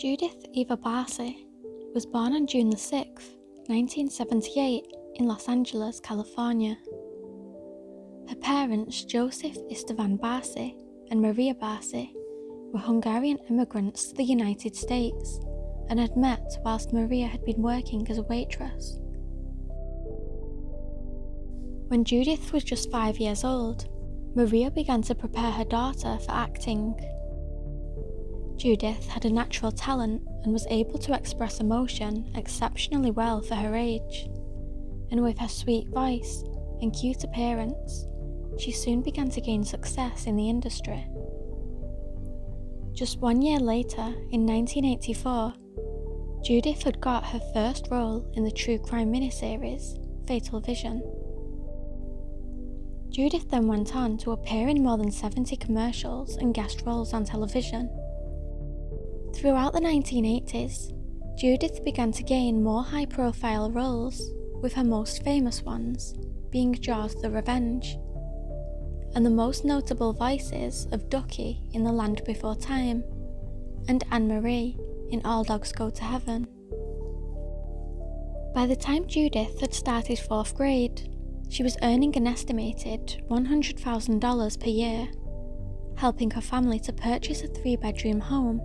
Judith Eva Barsi was born on June 6, 1978 in Los Angeles, California. Her parents, Joseph Istvan Barsi and Maria Barsi, were Hungarian immigrants to the United States and had met whilst Maria had been working as a waitress. When Judith was just 5 years old, Maria began to prepare her daughter for acting. Judith had a natural talent and was able to express emotion exceptionally well for her age, and with her sweet voice and cute appearance, she soon began to gain success in the industry. Just 1 year later, in 1984, Judith had got her first role in the true crime miniseries, Fatal Vision. Judith then went on to appear in more than 70 commercials and guest roles on television. Throughout the 1980s, Judith began to gain more high-profile roles, with her most famous ones being Jaws the Revenge, and the most notable voices of Ducky in The Land Before Time and Anne-Marie in All Dogs Go to Heaven. By the time Judith had started 4th grade, she was earning an estimated $100,000 per year, helping her family to purchase a 3-bedroom home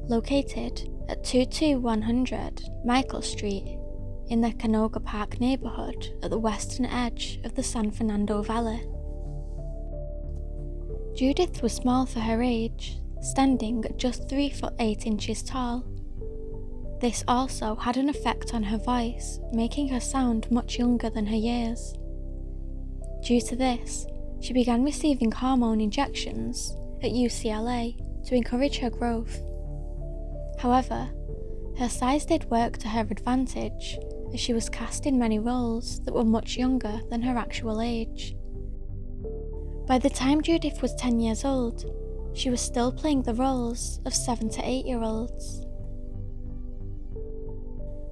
located at 22100 Michael Street in the Canoga Park neighborhood at the western edge of the San Fernando Valley. Judith was small for her age, standing at just 3 foot 8 inches tall. This also had an effect on her voice, making her sound much younger than her years. Due to this, she began receiving hormone injections at UCLA to encourage her growth. However, her size did work to her advantage, as she was cast in many roles that were much younger than her actual age. By the time Judith was 10 years old, she was still playing the roles of 7 to 8-year-olds.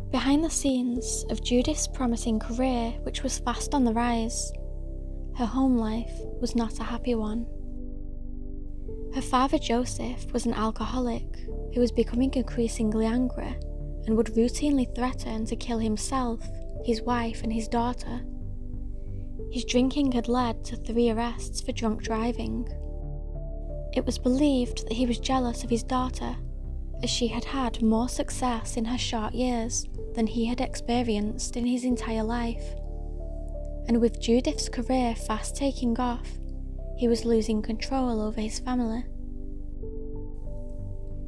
Behind the scenes of Judith's promising career, which was fast on the rise, her home life was not a happy one. Her father Joseph was an alcoholic who was becoming increasingly angry and would routinely threaten to kill himself, his wife and his daughter. His drinking had led to 3 arrests for drunk driving. It was believed that he was jealous of his daughter, as she had had more success in her short years than he had experienced in his entire life. And with Judith's career fast taking off, he was losing control over his family.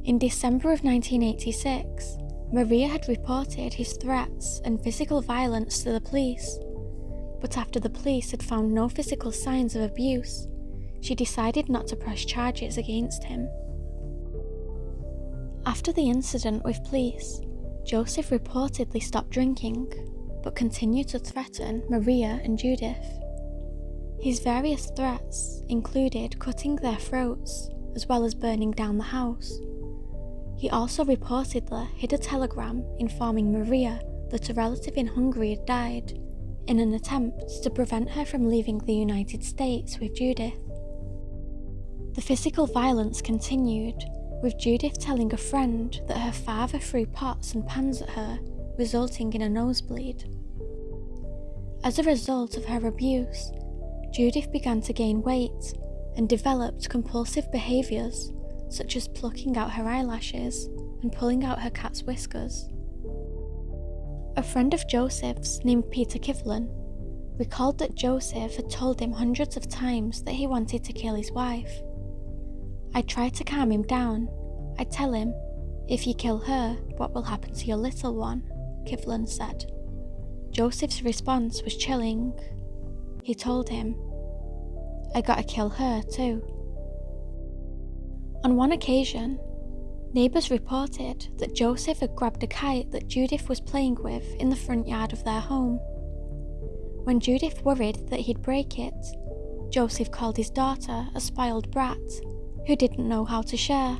In December of 1986, Maria had reported his threats and physical violence to the police, but after the police had found no physical signs of abuse, she decided not to press charges against him. After the incident with police, Joseph reportedly stopped drinking, but continued to threaten Maria and Judith. His various threats included cutting their throats, as well as burning down the house. He also reportedly hid a telegram informing Maria that a relative in Hungary had died, in an attempt to prevent her from leaving the United States with Judith. The physical violence continued, with Judith telling a friend that her father threw pots and pans at her, resulting in a nosebleed. As a result of her abuse, Judith began to gain weight and developed compulsive behaviours such as plucking out her eyelashes and pulling out her cat's whiskers. A friend of Joseph's, named Peter Kivlin, recalled that Joseph had told him hundreds of times that he wanted to kill his wife. "I try to calm him down. I tell him, if you kill her, what will happen to your little one?" Kivlin said. Joseph's response was chilling. He told him, "I gotta kill her too." On one occasion, neighbours reported that Joseph had grabbed a kite that Judith was playing with in the front yard of their home. When Judith worried that he'd break it, Joseph called his daughter a spoiled brat who didn't know how to share.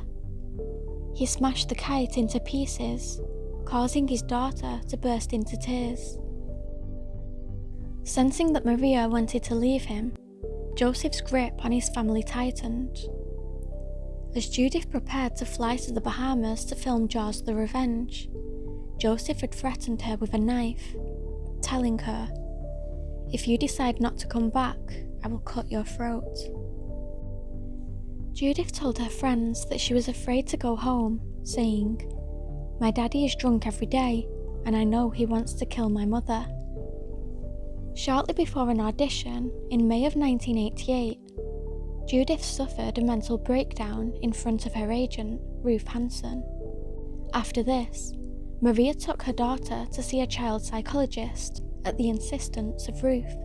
He smashed the kite into pieces, causing his daughter to burst into tears. Sensing that Maria wanted to leave him, Joseph's grip on his family tightened. As Judith prepared to fly to the Bahamas to film Jaws the Revenge, Joseph had threatened her with a knife, telling her, "If you decide not to come back, I will cut your throat." Judith told her friends that she was afraid to go home, saying, "My daddy is drunk every day, and I know he wants to kill my mother." Shortly before an audition in May of 1988, Judith suffered a mental breakdown in front of her agent, Ruth Hansen. After this, Maria took her daughter to see a child psychologist at the insistence of Ruth.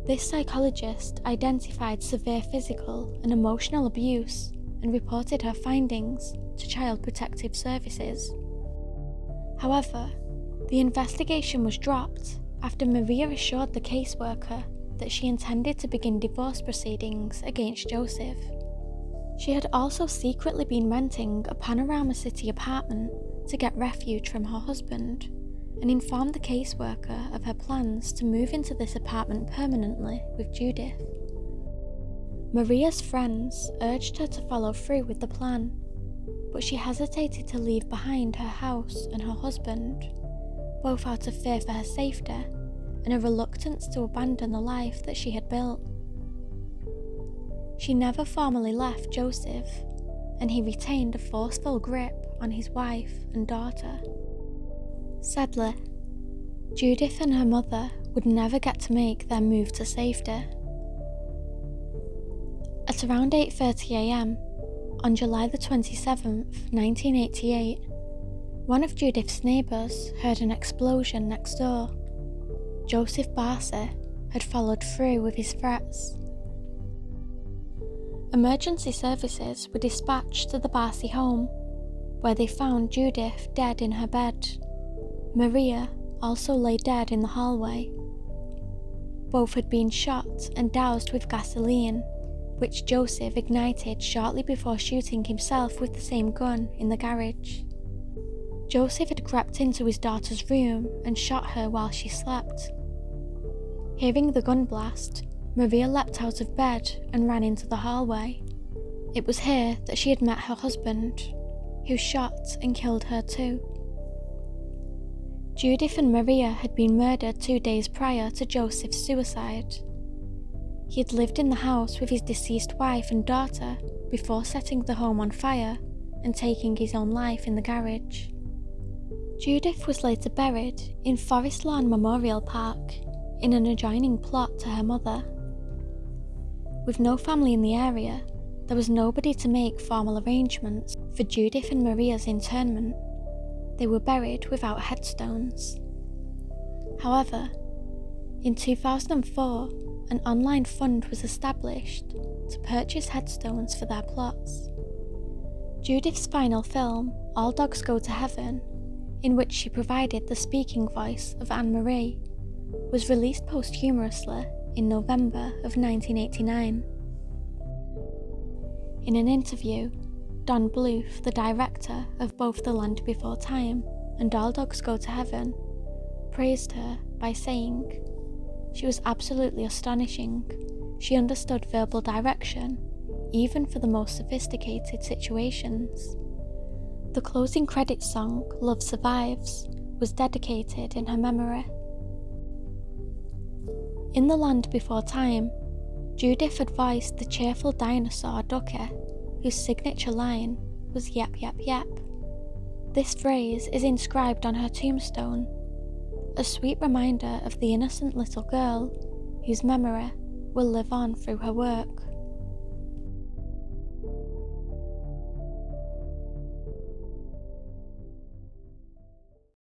This psychologist identified severe physical and emotional abuse and reported her findings to Child Protective Services. However, the investigation was dropped after Maria assured the caseworker that she intended to begin divorce proceedings against Joseph. She had also secretly been renting a Panorama City apartment to get refuge from her husband, and informed the caseworker of her plans to move into this apartment permanently with Judith. Maria's friends urged her to follow through with the plan, but she hesitated to leave behind her house and her husband, both out of fear for her safety and a reluctance to abandon the life that she had built. She never formally left Joseph, and he retained a forceful grip on his wife and daughter. Sadly, Judith and her mother would never get to make their move to safety. At around 8:30 a.m, on July the 27th, 1988, one of Judith's neighbours heard an explosion next door. Judith Barsi had followed through with his threats. Emergency services were dispatched to the Barsi home, where they found Judith dead in her bed. Maria also lay dead in the hallway. Both had been shot and doused with gasoline, which Joseph ignited shortly before shooting himself with the same gun in the garage. Joseph had crept into his daughter's room and shot her while she slept. Hearing the gun blast, Maria leapt out of bed and ran into the hallway. It was here that she had met her husband, who shot and killed her too. Judith and Maria had been murdered 2 days prior to Joseph's suicide. He had lived in the house with his deceased wife and daughter before setting the home on fire and taking his own life in the garage. Judith was later buried in Forest Lawn Memorial Park, in an adjoining plot to her mother. With no family in the area, there was nobody to make formal arrangements for Judith and Maria's interment. They were buried without headstones. However, in 2004, an online fund was established to purchase headstones for their plots. Judith's final film, All Dogs Go to Heaven, in which she provided the speaking voice of Anne-Marie, was released posthumously in November of 1989. In an interview, Don Bluth, the director of both The Land Before Time and All Dogs Go to Heaven, praised her by saying, "She was absolutely astonishing. She understood verbal direction, even for the most sophisticated situations." The closing credits song, Love Survives, was dedicated in her memory. In The Land Before Time, Judith had voiced the cheerful dinosaur Ducky, whose signature line was "Yep, yep, yep." This phrase is inscribed on her tombstone, a sweet reminder of the innocent little girl whose memory will live on through her work.